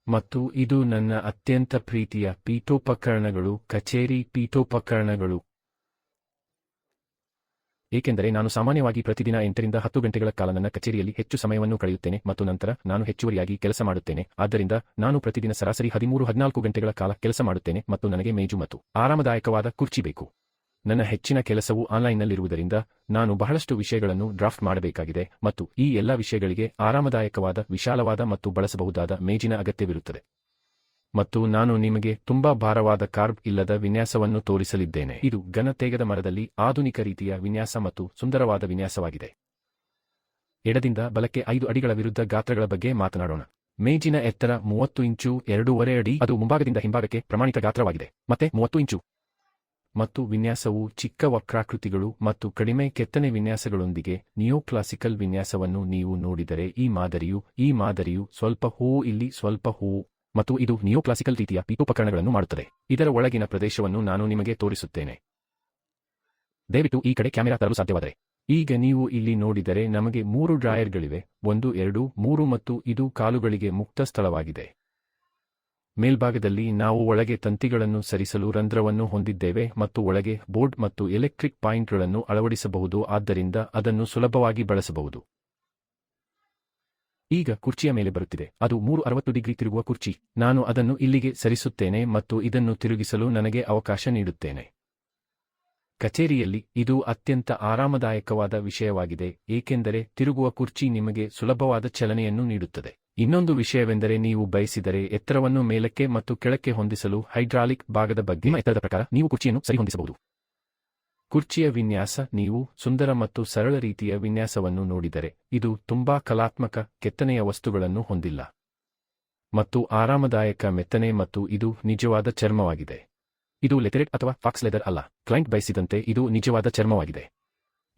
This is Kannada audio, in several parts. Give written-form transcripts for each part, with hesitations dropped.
ಮತ್ತು ಇದು ನನ್ನ ಅತ್ಯಂತ ಪ್ರೀತಿಯ ಪೀಠೋಪಕರಣಗಳು, ಕಚೇರಿ ಪೀಠೋಪಕರಣಗಳು. ಏಕೆಂದರೆ ನಾನು ಸಾಮಾನ್ಯವಾಗಿ ಪ್ರತಿದಿನ 8 ರಿಂದ 10 ಗಂಟೆಗಳ ಕಾಲ ನನ್ನ ಕಚೇರಿಯಲ್ಲಿ ಹೆಚ್ಚು ಸಮಯವನ್ನು ಕಳೆಯುತ್ತೇನೆ ಮತ್ತು ನಂತರ ನಾನು ಹೆಚ್ಚುವರಿಯಾಗಿ ಕೆಲಸ ಮಾಡುತ್ತೇನೆ. ಆದ್ದರಿಂದ ನಾನು ಪ್ರತಿದಿನ ಸರಾಸರಿ 13-14 ಗಂಟೆಗಳ ಕಾಲ ಕೆಲಸ ಮಾಡುತ್ತೇನೆ ಮತ್ತು ನನಗೆ ಮೇಜು ಮತ್ತು ಆರಾಮದಾಯಕವಾದ ಕುರ್ಚಿ ಬೇಕು. ನನ್ನ ಹೆಚ್ಚಿನ ಕೆಲಸವು ಆನ್ಲೈನ್ನಲ್ಲಿರುವುದರಿಂದ ನಾನು ಬಹಳಷ್ಟು ವಿಷಯಗಳನ್ನು ಡ್ರಾಫ್ಟ್ ಮಾಡಬೇಕಾಗಿದೆ ಮತ್ತು ಈ ಎಲ್ಲಾ ವಿಷಯಗಳಿಗೆ ಆರಾಮದಾಯಕವಾದ, ವಿಶಾಲವಾದ ಮತ್ತು ಬಳಸಬಹುದಾದ ಮೇಜಿನ ಅಗತ್ಯವಿರುತ್ತದೆ. ಮತ್ತು ನಾನು ನಿಮಗೆ ತುಂಬಾ ಭಾರವಾದ ಕಾರ್ಬ್ ಇಲ್ಲದ ವಿನ್ಯಾಸವನ್ನು ತೋರಿಸಲಿದ್ದೇನೆ. ಇದು ಘನ ತೇಗದ ಮರದಲ್ಲಿ ಆಧುನಿಕ ರೀತಿಯ ವಿನ್ಯಾಸ ಮತ್ತು ಸುಂದರವಾದ ವಿನ್ಯಾಸವಾಗಿದೆ. ಎಡದಿಂದ ಬಲಕ್ಕೆ 5 ಅಡಿಗಳ ವಿರುದ್ಧ ಗಾತ್ರಗಳ ಬಗ್ಗೆ ಮಾತನಾಡೋಣ. ಮೇಜಿನ ಎತ್ತರ 30 ಇಂಚು 2.5 ಅಡಿ. ಅದು ಮುಂಭಾಗದಿಂದ ಹಿಂಭಾಗಕ್ಕೆ ಪ್ರಮಾಣಿತ ಗಾತ್ರವಾಗಿದೆ. ಮತ್ತೆ 30 ಇಂಚು. ಮತ್ತು ವಿನ್ಯಾಸವು ಚಿಕ್ಕ ವಕ್ರಾಕೃತಿಗಳು ಮತ್ತು ಕಡಿಮೆ ಕೆತ್ತನೆ ವಿನ್ಯಾಸಗಳೊಂದಿಗೆ ನಿಯೋಕ್ಲಾಸಿಕಲ್ ವಿನ್ಯಾಸವನ್ನು ನೀವು ನೋಡಿದರೆ ಈ ಮಾದರಿಯು ಸ್ವಲ್ಪ ಹೂವು ಇಲ್ಲಿ, ಸ್ವಲ್ಪ ಹೂವು, ಮತ್ತು ಇದು ನಿಯೋಕ್ಲಾಸಿಕಲ್ ರೀತಿಯ ಪೀಠೋಪಕರಣಗಳನ್ನು ಮಾಡುತ್ತದೆ. ಇದರ ಒಳಗಿನ ಪ್ರದೇಶವನ್ನು ನಾನು ನಿಮಗೆ ತೋರಿಸುತ್ತೇನೆ. ದಯವಿಟ್ಟು ಈ ಕಡೆ ಕ್ಯಾಮೆರಾ ತರಲು ಸಾಧ್ಯವಾದರೆ. ಈಗ ನೀವು ಇಲ್ಲಿ ನೋಡಿದರೆ ನಮಗೆ 3 ಡ್ರಾಯರ್ಗಳಿವೆ, 1, 2, 3 ಮತ್ತು ಇದು ಕಾಲುಗಳಿಗೆ ಮುಕ್ತ ಸ್ಥಳವಾಗಿದೆ. ಮೇಲ್ಭಾಗದಲ್ಲಿ ನಾವು ಒಳಗೆ ತಂತಿಗಳನ್ನು ಸರಿಸಲು ರಂಧ್ರವನ್ನು ಹೊಂದಿದ್ದೇವೆ ಮತ್ತು ಒಳಗೆ ಬೋರ್ಡ್ ಮತ್ತು ಎಲೆಕ್ಟ್ರಿಕ್ ಪಾಯಿಂಟ್ಗಳನ್ನು ಅಳವಡಿಸಬಹುದು, ಆದ್ದರಿಂದ ಅದನ್ನು ಸುಲಭವಾಗಿ ಬಳಸಬಹುದು. ಈಗ ಕುರ್ಚಿಯ ಮೇಲೆ ಬರುತ್ತಿದೆ. ಅದು 360 ಡಿಗ್ರಿ ತಿರುಗುವ ಕುರ್ಚಿ. ನಾನು ಅದನ್ನು ಇಲ್ಲಿಗೆ ಸರಿಸುತ್ತೇನೆ ಮತ್ತು ಇದನ್ನು ತಿರುಗಿಸಲು ನನಗೆ ಅವಕಾಶ ನೀಡುತ್ತೇನೆ. ಕಚೇರಿಯಲ್ಲಿ ಇದು ಅತ್ಯಂತ ಆರಾಮದಾಯಕವಾದ ವಿಷಯವಾಗಿದೆ, ಏಕೆಂದರೆ ತಿರುಗುವ ಕುರ್ಚಿ ನಿಮಗೆ ಸುಲಭವಾದ ಚಲನೆಯನ್ನು ನೀಡುತ್ತದೆ. ಇನ್ನೊಂದು ವಿಷಯವೆಂದರೆ ನೀವು ಬಯಸಿದರೆ ಎತ್ತರವನ್ನು ಮೇಲಕ್ಕೆ ಮತ್ತು ಕೆಳಕ್ಕೆ ಹೊಂದಿಸಲು ಹೈಡ್ರಾಲಿಕ್ ಭಾಗದ ಬಗ್ಗೆ ನಿಮ್ಮ ಎತ್ತರದ ಪ್ರಕಾರ ನೀವು ಕುರ್ಚಿಯನ್ನು ಸರಿಹೊಂದಿಸಬಹುದು. ಕುರ್ಚಿಯ ವಿನ್ಯಾಸ. ನೀವು ಸುಂದರ ಮತ್ತು ಸರಳ ರೀತಿಯ ವಿನ್ಯಾಸವನ್ನು ನೋಡಿದರೆ ಇದು ತುಂಬಾ ಕಲಾತ್ಮಕ ಕೆತ್ತನೆಯ ವಸ್ತುಗಳನ್ನು ಹೊಂದಿಲ್ಲ ಮತ್ತು ಆರಾಮದಾಯಕ ಮೆತ್ತನೆ ಮತ್ತು ಇದು ನಿಜವಾದ ಚರ್ಮವಾಗಿದೆ. ಇದು ಲೆಥರೆಟ್ ಅಥವಾ ಫಾಕ್ಸ್ ಲೆದರ್ ಅಲ್ಲ. ಕ್ಲೈಂಟ್ ಬಯಸಿದಂತೆ ಇದು ನಿಜವಾದ ಚರ್ಮವಾಗಿದೆ.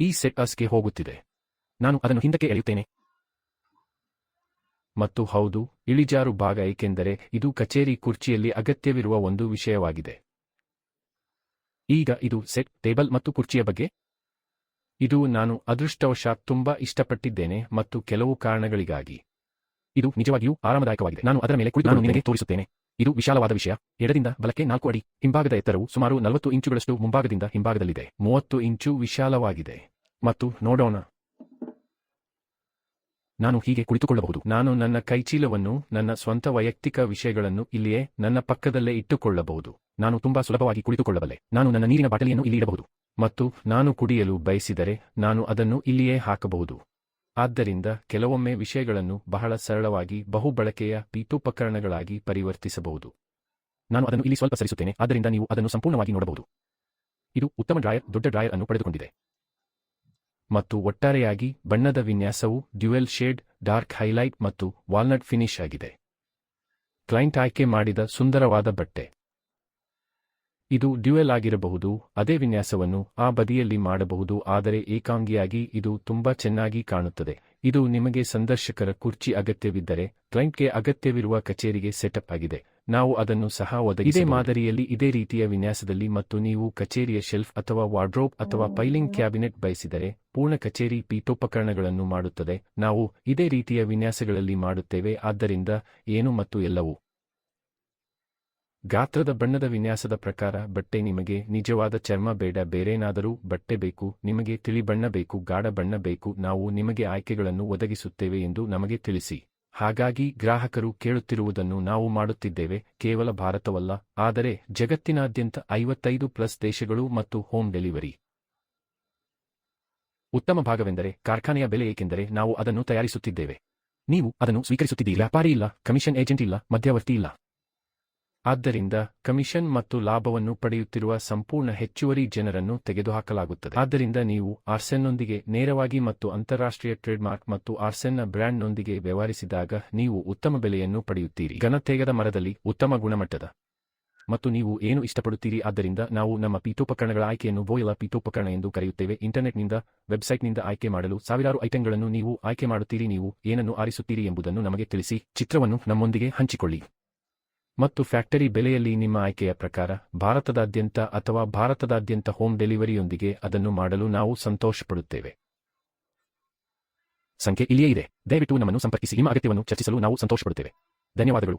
ಈ ಸೆಟ್ ಅಸ್ಗೆ ಹೋಗುತ್ತಿದೆ. ನಾನು ಅದನ್ನು ಹಿಂದಕ್ಕೆ ಎಳೆಯುತ್ತೇನೆ. ಮತ್ತು ಹೌದು, ಇಳಿಜಾರು ಭಾಗ, ಏಕೆಂದರೆ ಇದು ಕಚೇರಿ ಕುರ್ಚಿಯಲ್ಲಿ ಅಗತ್ಯವಿರುವ ಒಂದು ವಿಷಯವಾಗಿದೆ. ಈಗ ಇದು ಸೆಟ್ ಟೇಬಲ್ ಮತ್ತು ಕುರ್ಚಿಯ ಬಗ್ಗೆ. ಇದು ನಾನು ಅದೃಷ್ಟವಶಾತ್ ತುಂಬಾ ಇಷ್ಟಪಟ್ಟಿದ್ದೇನೆ ಮತ್ತು ಕೆಲವು ಕಾರಣಗಳಿಗಾಗಿ. ಇದು ನಿಜವಾಗಿಯೂ ಆರಾಮದಾಯಕವಾಗಿದೆ. ನಾನು ಅದರ ಮೇಲೆ ಕುಳಿತು ನಾನು ನಿಮಗೆ ತೋರಿಸುತ್ತೇನೆ. ಇದು ವಿಶಾಲವಾದ ವಿಷಯ. ಎಡದಿಂದ ಬಲಕ್ಕೆ 4 ಅಡಿ. ಹಿಂಭಾಗದ ಎತ್ತರವು ಸುಮಾರು 40 ಇಂಚುಗಳಷ್ಟು ಮುಂಭಾಗದಿಂದ ಹಿಂಭಾಗದಲ್ಲಿದೆ. 30 ಇಂಚು ವಿಶಾಲವಾಗಿದೆ. ಮತ್ತು ನೋಡೋಣ. ನಾನು ಹೀಗೆ ಕುಳಿತುಕೊಳ್ಳಬಹುದು. ನಾನು ನನ್ನ ಕೈಚೀಲವನ್ನು, ನನ್ನ ಸ್ವಂತ ವೈಯಕ್ತಿಕ ವಿಷಯಗಳನ್ನು ಇಲ್ಲಿಯೇ ನನ್ನ ಪಕ್ಕದಲ್ಲೇ ಇಟ್ಟುಕೊಳ್ಳಬಹುದು. ನಾನು ತುಂಬಾ ಸುಲಭವಾಗಿ ಕುಳಿತುಕೊಳ್ಳಬಲ್ಲೆ. ನಾನು ನನ್ನ ನೀರಿನ ಬಾಟಲಿಯನ್ನು ಇಲ್ಲಿ ಇಡಬಹುದು ಮತ್ತು ನಾನು ಕುಡಿಯಲು ಬಯಸಿದರೆ ನಾನು ಅದನ್ನು ಇಲ್ಲಿಯೇ ಹಾಕಬಹುದು. ಆದ್ದರಿಂದ ಕೆಲವೊಮ್ಮೆ ವಿಷಯಗಳನ್ನು ಬಹಳ ಸರಳವಾಗಿ ಬಹುಬಳಕೆಯ ಪೀಠೋಪಕರಣಗಳಾಗಿ ಪರಿವರ್ತಿಸಬಹುದು. ನಾನು ಅದನ್ನು ಇಲ್ಲಿ ಸ್ವಲ್ಪ ಸರಿಸುತ್ತೇನೆ, ಆದ್ದರಿಂದ ನೀವು ಅದನ್ನು ಸಂಪೂರ್ಣವಾಗಿ ನೋಡಬಹುದು. ಇದು ಉತ್ತಮ ಡ್ರಾಯರ್, ದೊಡ್ಡ ಡ್ರಾಯರ್ ಅನ್ನು ಪಡೆದುಕೊಂಡಿದೆ. ಮತ್ತು ಒಟ್ಟಾರೆಯಾಗಿ ಬಣ್ಣದ ವಿನ್ಯಾಸವು ಡ್ಯುಯಲ್ ಶೇಡ್, ಡಾರ್ಕ್ ಹೈಲೈಟ್ ಮತ್ತು ವಾಲ್ನಟ್ ಫಿನಿಶ್ ಆಗಿದೆ. ಕ್ಲೈಂಟ್ ಆಯ್ಕೆ ಮಾಡಿದ ಸುಂದರವಾದ ಬಟ್ಟೆ. ಇದು ಡ್ಯುಯಲ್ ಆಗಿರಬಹುದು. ಅದೇ ವಿನ್ಯಾಸವನ್ನು ಆ ಬದಿಯಲ್ಲಿ ಮಾಡಬಹುದು, ಆದರೆ ಏಕಾಂಗಿಯಾಗಿ ಇದು ತುಂಬಾ ಚೆನ್ನಾಗಿ ಕಾಣುತ್ತದೆ. ಇದು ನಿಮಗೆ ಸಂದರ್ಶಕರ ಕುರ್ಚಿ ಅಗತ್ಯವಿದ್ದರೆ, ಕ್ಲೈಂಟ್ಗೆ ಅಗತ್ಯವಿರುವ ಕಚೇರಿಗೆ ಸೆಟಪ್ ಆಗಿದೆ. ನಾವು ಅದನ್ನು ಸಹ ಒದಗಿಸಬಹುದು. ಇದೇ ಮಾದರಿಯಲ್ಲಿ, ಇದೇ ರೀತಿಯ ವಿನ್ಯಾಸದಲ್ಲಿ, ಮತ್ತು ನೀವು ಕಚೇರಿಯ ಶೆಲ್ಫ್ ಅಥವಾ ವಾರ್ಡ್ರೋಬ್ ಅಥವಾ ಫೈಲಿಂಗ್ ಕ್ಯಾಬಿನೆಟ್ ಬಯಸಿದರೆ ಪೂರ್ಣ ಕಚೇರಿ ಪೀಠೋಪಕರಣಗಳನ್ನು ಮಾಡುತ್ತದೆ. ನಾವು ಇದೇ ರೀತಿಯ ವಿನ್ಯಾಸಗಳಲ್ಲಿ ಮಾಡುತ್ತೇವೆ. ಆದ್ದರಿಂದ ಏನು ಮತ್ತು ಎಲ್ಲವೂ. ಗಾತ್ರದ ಬಣ್ಣದ ವಿನ್ಯಾಸದ ಪ್ರಕಾರ ಬಟ್ಟೆ. ನಿಮಗೆ ನಿಜವಾದ ಚರ್ಮ ಬೇಡ, ಬೇರೇನಾದರೂ ಬಟ್ಟೆ ಬೇಕು. ನಿಮಗೆ ತಿಳಿ ಬಣ್ಣ ಬೇಕು, ಗಾಢ ಬಣ್ಣ ಬೇಕು. ನಾವು ನಿಮಗೆ ಆಯ್ಕೆಗಳನ್ನು ಒದಗಿಸುತ್ತೇವೆ ಎಂದು ನಮಗೆ ತಿಳಿಸಿ. ಹಾಗಾಗಿ ಗ್ರಾಹಕರು ಕೇಳುತ್ತಿರುವುದನ್ನು ನಾವು ಮಾಡುತ್ತಿದ್ದೇವೆ. ಕೇವಲ ಭಾರತವಲ್ಲ, ಆದರೆ ಜಗತ್ತಿನಾದ್ಯಂತ 55+ ದೇಶಗಳು ಮತ್ತು ಹೋಮ್ ಡೆಲಿವರಿ. ಉತ್ತಮ ಭಾಗವೆಂದರೆ ಕಾರ್ಖಾನೆಯ ಬೆಲೆ, ಏಕೆಂದರೆ ನಾವು ಅದನ್ನು ತಯಾರಿಸುತ್ತಿದ್ದೇವೆ. ನೀವು ಅದನ್ನು ಸ್ವೀಕರಿಸುತ್ತಿದ್ದೀರಿ. ವ್ಯಾಪಾರಿ ಇಲ್ಲ, ಕಮಿಷನ್ ಏಜೆಂಟ್ ಇಲ್ಲ, ಮಧ್ಯವರ್ತಿ ಇಲ್ಲ. ಆದ್ದರಿಂದ ಕಮಿಷನ್ ಮತ್ತು ಲಾಭವನ್ನು ಪಡೆಯುತ್ತಿರುವ ಸಂಪೂರ್ಣ ಹೆಚ್ಚುವರಿ ಜನರನ್ನು ತೆಗೆದುಹಾಕಲಾಗುತ್ತದೆ. ಆದ್ದರಿಂದ ನೀವು ಆರ್ಸೆನ್ನೊಂದಿಗೆ ನೇರವಾಗಿ ಮತ್ತು ಅಂತಾರಾಷ್ಟ್ರೀಯ ಟ್ರೇಡ್ಮಾರ್ಕ್ ಮತ್ತು ಆರ್ಸೆನ್ನ ಬ್ರ್ಯಾಂಡ್ನೊಂದಿಗೆ ವ್ಯವಹರಿಸಿದಾಗ ನೀವು ಉತ್ತಮ ಬೆಲೆಯನ್ನು ಪಡೆಯುತ್ತೀರಿ. ಘನ ತೇಗದ ಮರದಲ್ಲಿ ಉತ್ತಮ ಗುಣಮಟ್ಟದ. ಮತ್ತು ನೀವು ಏನು ಇಷ್ಟಪಡುತ್ತೀರಿ. ಆದ್ದರಿಂದ ನಾವು ನಮ್ಮ ಪೀಠೋಪಕರಣಗಳ ಆಯ್ಕೆಯನ್ನು ಬೋಯಲ ಪೀಠೋಪಕರಣ ಎಂದು ಕರೆಯುತ್ತೇವೆ. ಇಂಟರ್ನೆಟ್ನಿಂದ, ವೆಬ್ಸೈಟ್ನಿಂದ ಆಯ್ಕೆ ಮಾಡಲು ಸಾವಿರಾರು ಐಟಂಗಳನ್ನು ನೀವು ಆಯ್ಕೆ ಮಾಡುತ್ತೀರಿ. ನೀವು ಏನನ್ನು ಆರಿಸುತ್ತೀರಿ ಎಂಬುದನ್ನು ನಮಗೆ ತಿಳಿಸಿ. ಚಿತ್ರವನ್ನು ನಮ್ಮೊಂದಿಗೆ ಹಂಚಿಕೊಳ್ಳಿ. ಮತ್ತು ಫ್ಯಾಕ್ಟರಿ ಬೆಲೆಯಲ್ಲಿ ನಿಮ್ಮ ಆಯ್ಕೆಯ ಪ್ರಕಾರ ಭಾರತದಾದ್ಯಂತ ಅಥವಾ ಭಾರತದಾದ್ಯಂತ ಹೋಮ್ ಡೆಲಿವರಿಯೊಂದಿಗೆ ಅದನ್ನು ಮಾಡಲು ನಾವು ಸಂತೋಷಪಡುತ್ತೇವೆ. ಸಂಖ್ಯೆ ಇಲ್ಲಿಯೇ ಇದೆ. ದಯವಿಟ್ಟು ನಮ್ಮನ್ನು ಸಂಪರ್ಕಿಸಿ. ನಿಮ್ಮ ಅಗತ್ಯವನ್ನು ಚರ್ಚಿಸಲು ನಾವು ಸಂತೋಷಪಡುತ್ತೇವೆ. ಧನ್ಯವಾದಗಳು.